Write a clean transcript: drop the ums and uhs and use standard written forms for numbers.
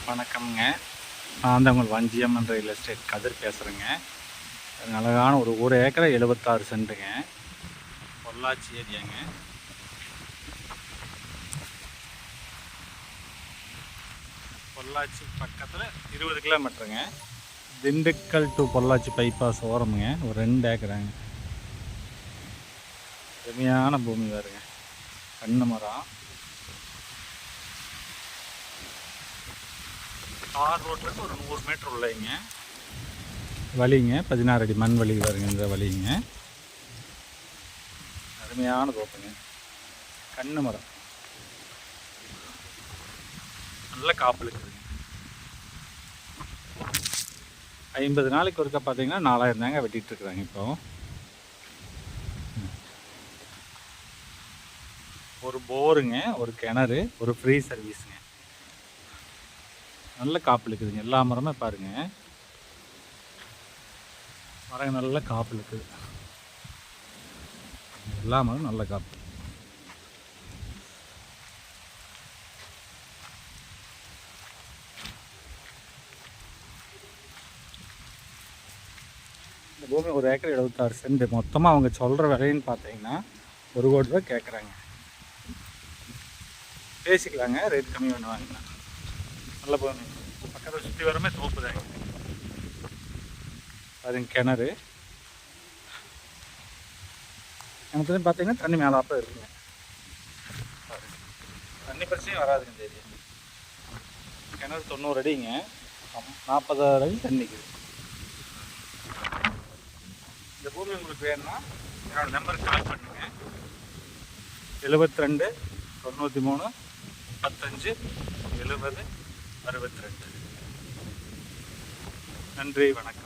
வணக்கம்ங்க. நான் தான் உங்கள் வஞ்சியம் ரியல் எஸ்டேட் கதிர் பேசுகிறேங்க. அழகான ஒரு 1 ஏக்கரை 76 சென்ட்டுங்க. பொள்ளாச்சி ஏரியாங்க. பொள்ளாச்சி பக்கத்தில் 20 கிலோமீட்டருங்க. திண்டுக்கல் டு பொள்ளாச்சி பைபாஸ் ஓரமுங்க. ஒரு 2 ஏக்கராங்க. செமையான பூமி வேறுங்க. கண்ணு மரம். தார் ரோட்லேருந்து ஒரு 100 மீட்டர் உள்ளேங்க வழிங்க. 16 அடி மண் வழி வருங்க. இந்த வழிங்க அருமையான தோப்புங்க. கண்ணு மரம் நல்ல காப்பில் இருக்குதுங்க. 50 நாளைக்கு ஒருக்கா பார்த்தீங்கன்னா 4000 தாங்க வெட்டிகிட்டு இருக்கிறாங்க. இப்போ ஒரு போருங்க, ஒரு கிணறு, ஒரு ஃப்ரீ சர்வீஸுங்க. நல்ல காப்பில் இருக்குதுங்க. எல்லா மரமே பாருங்க, மரம் நல்ல காப்பில் இருக்குது. எல்லா மரம் நல்ல காப்பு. இந்த பூமி 1 ஏக்கர் 76 சென்ட். மொத்தமாக அவங்க சொல்கிற விலைன்னு பார்த்தீங்கன்னா 1 கோடி ரூபா கேட்குறாங்க. பேசிக்கலாங்க, ரேட் கம்மி பண்ணுவாங்கண்ணா. நல்ல பூமி. பக்கத்தில் சுற்றி வரமே தோப்பு தாங்க. அதுங்க கிணறு. எனக்கு பார்த்தீங்கன்னா தண்ணி மேலாப்ப இருக்குங்க. தண்ணி பிரச்சனையும் வராதுங்க. இந்த ஏரியா கிணறு 90 அடிங்க. 40 அடி தண்ணிக்குது. இந்த பூமி உங்களுக்கு வேணும்னா என்னோடய நம்பருக்கு கால் பண்ணுங்க. 72 93 35 70 62. நன்றி, வணக்கம்.